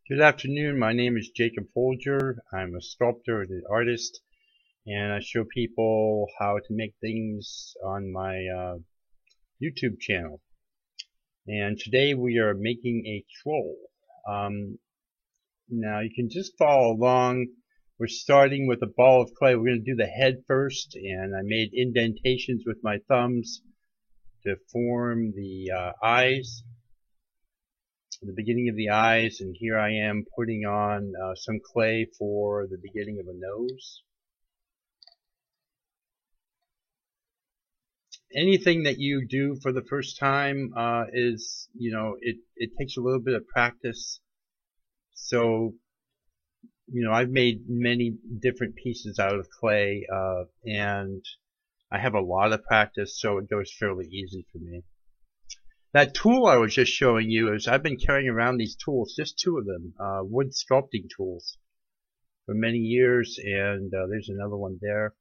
Good afternoon. My name is Jacob Folger. I'm a sculptor and an artist, and I show people how to make things on my YouTube channel. And today we are making a troll. Um, Now you can just follow along. We're starting with a ball of clay. We're going to do the head first, and I made indentations with my thumbs to form the eyes. The beginning of the eyes, and here I am putting on some clay for the beginning of a nose. Anything that you do for the first time is, it takes a little bit of practice. So, I've made many different pieces out of clay, and I have a lot of practice, so it goes fairly easy for me. That tool I was just showing you is I've been carrying around these tools, just two of them, wood sculpting tools for many years, and there's another one there.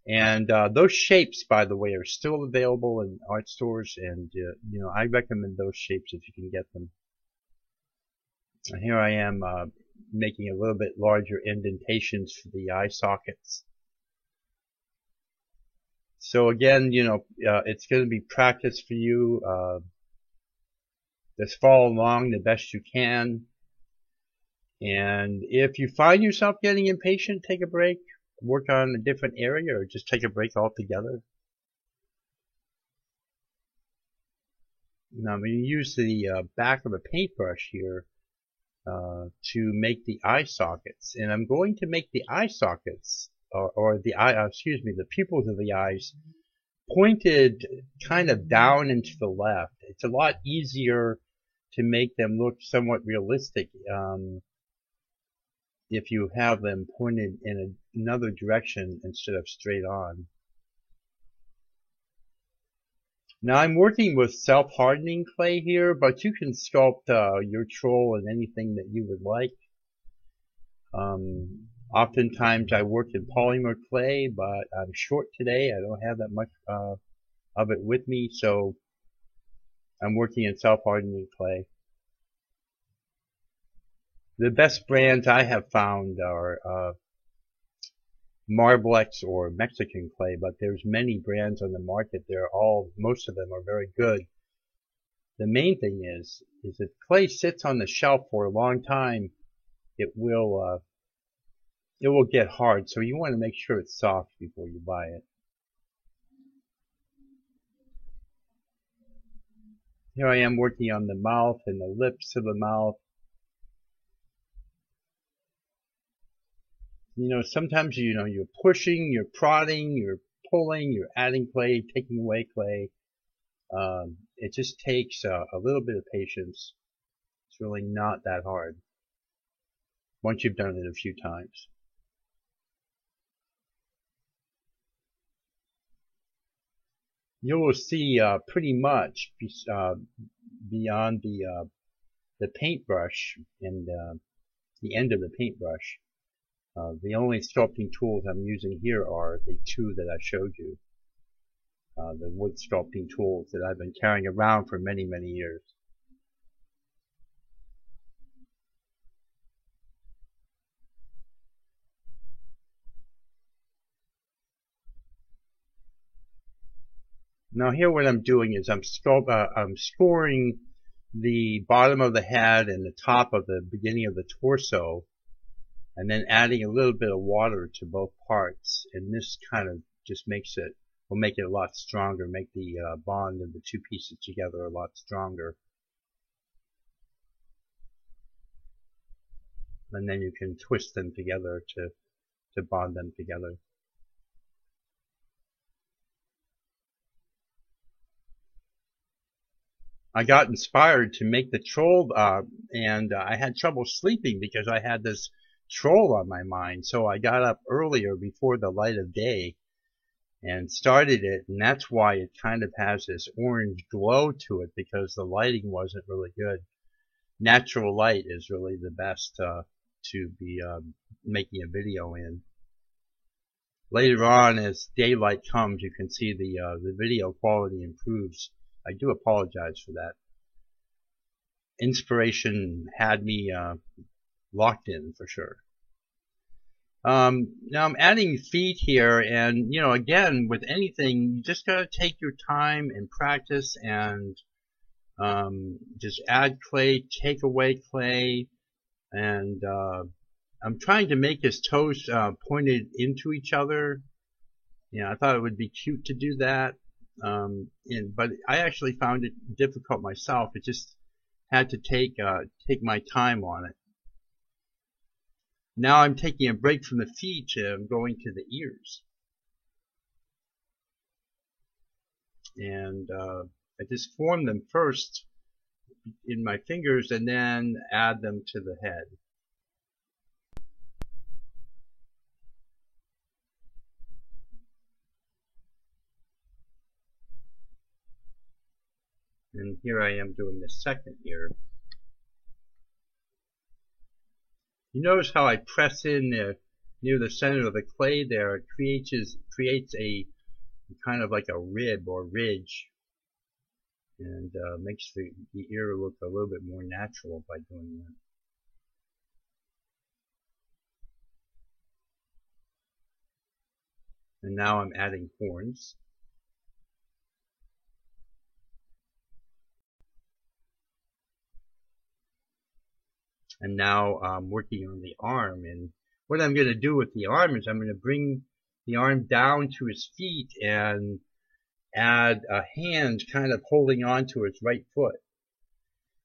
And those shapes, by the way, are still available in art stores, and I recommend those shapes if you can get them. And here I am making a little bit larger indentations for the eye sockets. So again, it's going to be practice for you. Just follow along the best you can. And if you find yourself getting impatient, take a break, work on a different area, or just take a break altogether. Now I'm going to use the back of a paintbrush here to make the eye sockets. And I'm going to make the eye sockets, or the pupils of the eyes pointed kind of down and to the left. It's a lot easier to make them look somewhat realistic if you have them pointed in another direction instead of straight on. Now I'm working with self-hardening clay here, but you can sculpt your troll in anything that you would like. Oftentimes I work in polymer clay, but I'm short today. I don't have that much of it with me, so I'm working in self-hardening clay. The best brands I have found are Marblex or Mexican clay, but there's many brands on the market. Most of them are very good. The main thing is if clay sits on the shelf for a long time, it will get hard. So you want to make sure it's soft before you buy it. Here I am working on the mouth and the lips of the mouth. Sometimes you're pushing, you're prodding, you're pulling, you're adding clay, taking away clay. It just takes a little bit of patience. It's really not that hard once you've done it a few times. You will see pretty much beyond the paintbrush and the end of the paintbrush. The only sculpting tools I'm using here are the two that I showed you. The wood sculpting tools that I've been carrying around for many, many years. Now here what I'm doing is I'm scoring the bottom of the head and the top of the beginning of the torso, and then adding a little bit of water to both parts, and this kind of just will make it a lot stronger, make the bond of the two pieces together a lot stronger. And then you can twist them together to bond them together. I got inspired to make the troll, and I had trouble sleeping because I had this troll on my mind. So I got up earlier before the light of day and started it, and that's why it kind of has this orange glow to it, because the lighting wasn't really good. Natural light is really the best to be making a video in. Later on, as daylight comes, you can see the video quality improves. I do apologize for that. inspiration had me locked in for sure. Now I'm adding feet here, and again, with anything, you just gotta take your time and practice, and just add clay, take away clay, and I'm trying to make his toes pointed into each other. I thought it would be cute to do that, but I actually found it difficult myself. It just had to take my time on it. Now I'm taking a break from the feet and going to the ears. And I just form them first in my fingers and then add them to the head. And here I am doing the second ear. You notice how I press in near the center of the clay there. It creates a kind of like a rib or ridge, and makes the ear look a little bit more natural by doing that. And now I'm adding horns. And now I'm working on the arm, and what I'm going to do with the arm is I'm going to bring the arm down to his feet and add a hand kind of holding on to his right foot.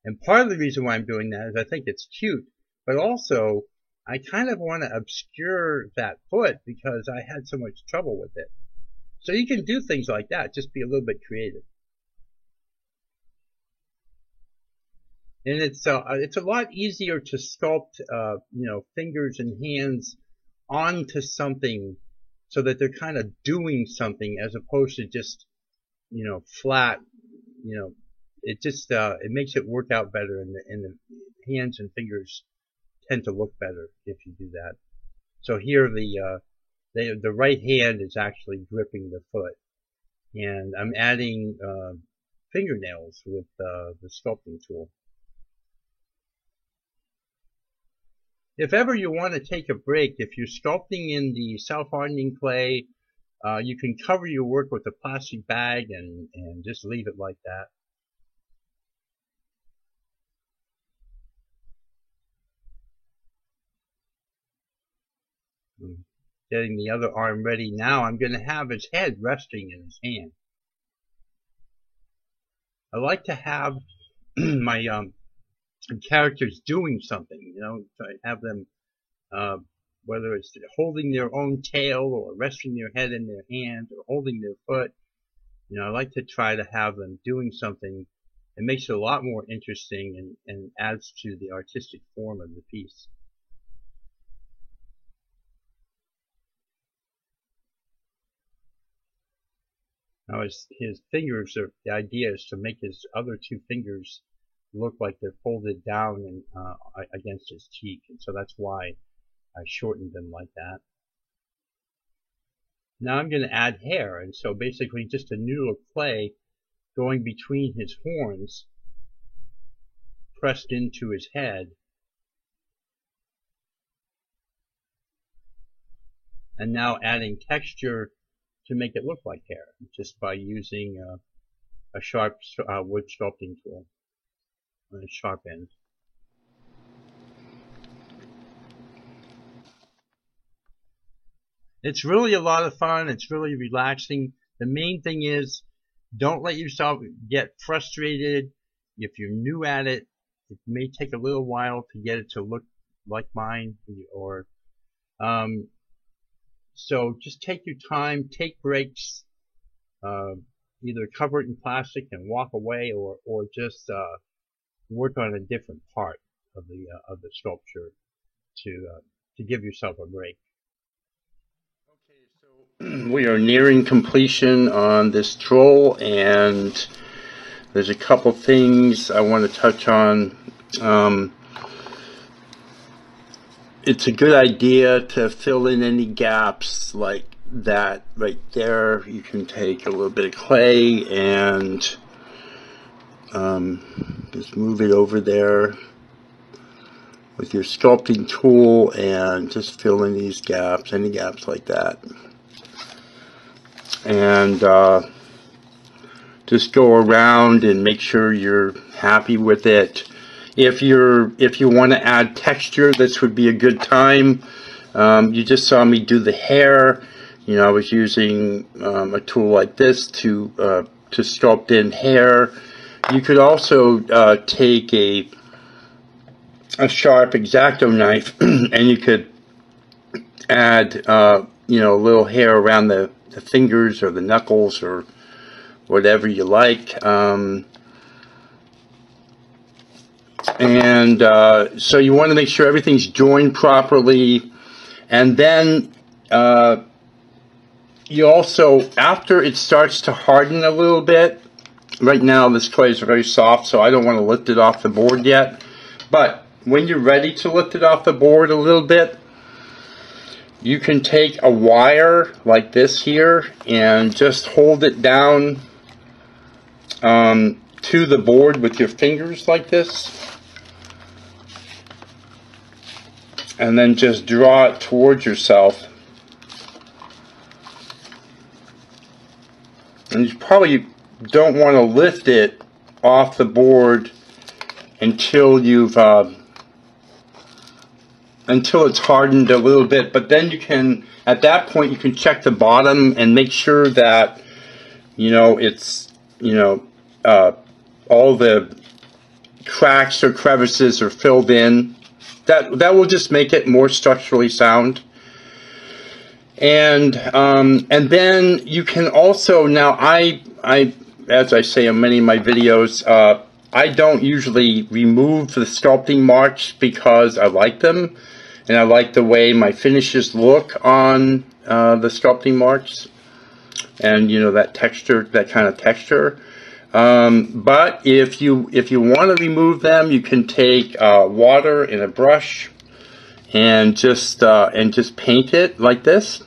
And part of the reason why I'm doing that is I think it's cute, but also I kind of want to obscure that foot because I had so much trouble with it. So you can do things like that, just be a little bit creative. And it's a lot easier to sculpt, fingers and hands onto something so that they're kind of doing something as opposed to just, flat. It just it makes it work out better, and the hands and fingers tend to look better if you do that. So here the right hand is actually gripping the foot, and I'm adding fingernails with the sculpting tool. If ever you want to take a break, if you're sculpting in the self-hardening clay, you can cover your work with a plastic bag and just leave it like that. I'm getting the other arm ready now. I'm going to have his head resting in his hand. I like to have my characters doing something, try to have them, whether it's holding their own tail or resting their head in their hand or holding their foot. I like to try to have them doing something. It makes it a lot more interesting and adds to the artistic form of the piece. Now his fingers the idea is to make his other two fingers look like they're folded down and against his cheek, and so that's why I shortened them like that. Now I'm going to add hair, and so basically just a noodle of clay going between his horns, pressed into his head, and now adding texture to make it look like hair, just by using a sharp wood sculpting tool on a sharp end. It's really a lot of fun. It's really relaxing. The main thing is, don't let yourself get frustrated. If you're new at it, it may take a little while to get it to look like mine, or so just take your time, take breaks, either cover it in plastic and walk away, or just work on a different part of the sculpture to give yourself a break. Okay, so we are nearing completion on this troll, and there's a couple things I want to touch on. It's a good idea to fill in any gaps like that right there. You can take a little bit of clay and Just move it over there with your sculpting tool and just fill in these gaps, any gaps like that. And just go around and make sure you're happy with it. If you want to add texture, this would be a good time. You just saw me do the hair. I was using a tool like this to sculpt in hair. You could also take a sharp X-Acto knife and you could add a little hair around the fingers or the knuckles or whatever you like. So you want to make sure everything's joined properly. And then you also, after it starts to harden a little bit, right now this clay is very soft, so I don't want to lift it off the board yet. But when you're ready to lift it off the board a little bit, you can take a wire like this here and just hold it down to the board with your fingers like this. And then just draw it towards yourself. And you probably don't want to lift it off the board until until it's hardened a little bit. But then you can, at that point, you can check the bottom and make sure that it's all the cracks or crevices are filled in. That will just make it more structurally sound. And then you can also, now I as I say in many of my videos, I don't usually remove the sculpting marks because I like them and I like the way my finishes look on the sculpting marks, and that texture, that kind of texture. But if you want to remove them, you can take water and a brush and just paint it like this.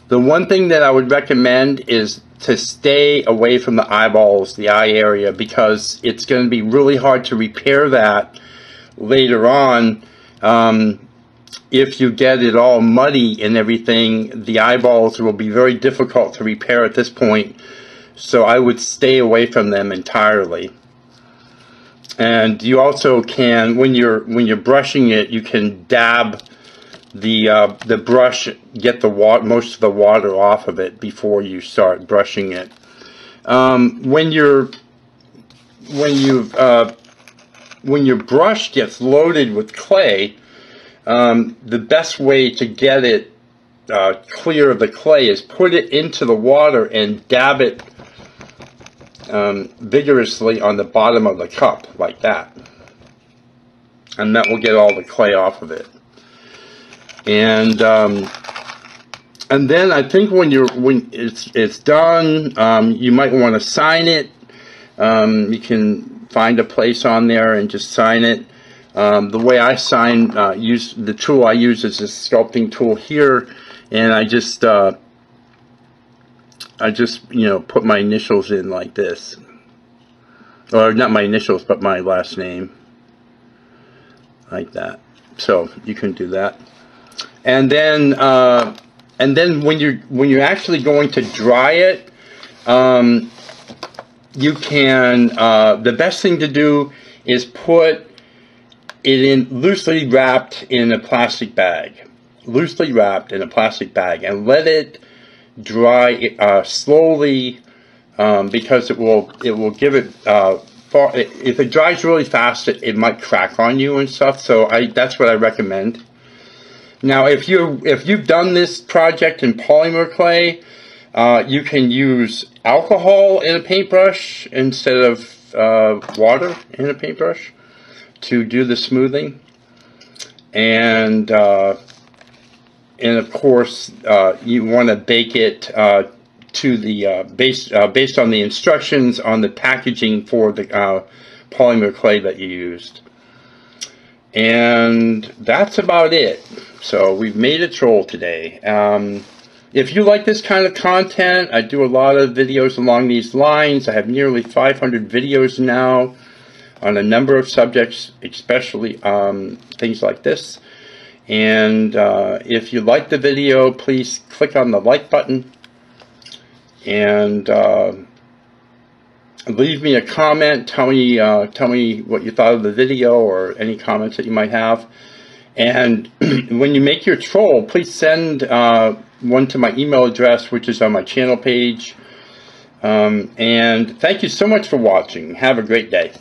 The one thing that I would recommend is to stay away from the eyeballs, the eye area, because it's going to be really hard to repair that later on. If you get it all muddy and everything, the eyeballs will be very difficult to repair at this point. So I would stay away from them entirely. And you also can, when you're brushing it, you can dab the brush, get the most of the water off of it before you start brushing it. When your brush gets loaded with clay, the best way to get it clear of the clay is put it into the water and dab it vigorously on the bottom of the cup like that, and that will get all the clay off of it. And then I think when it's done, you might want to sign it. You can find a place on there and just sign it. The way I sign, use the tool I use is this sculpting tool here, and I just put my initials in like this, or not my initials, but my last name, like that. So you can do that, and then when you're actually going to dry it, you can. The best thing to do is put it in loosely wrapped in a plastic bag, and let it dry slowly, because it will give it if it dries really fast, it might crack on you and stuff. So that's what I recommend. Now if you've done this project in polymer clay, you can use alcohol in a paintbrush instead of water in a paintbrush to do the smoothing. And of course, you want to bake it to the based on the instructions on the packaging for the polymer clay that you used. And that's about it. So we've made a troll today. If you like this kind of content, I do a lot of videos along these lines. I have nearly 500 videos now on a number of subjects, especially things like this. And if you like the video, please click on the like button and leave me a comment. Tell me what you thought of the video or any comments that you might have. And when you make your troll, please send one to my email address, which is on my channel page. And thank you so much for watching. Have a great day.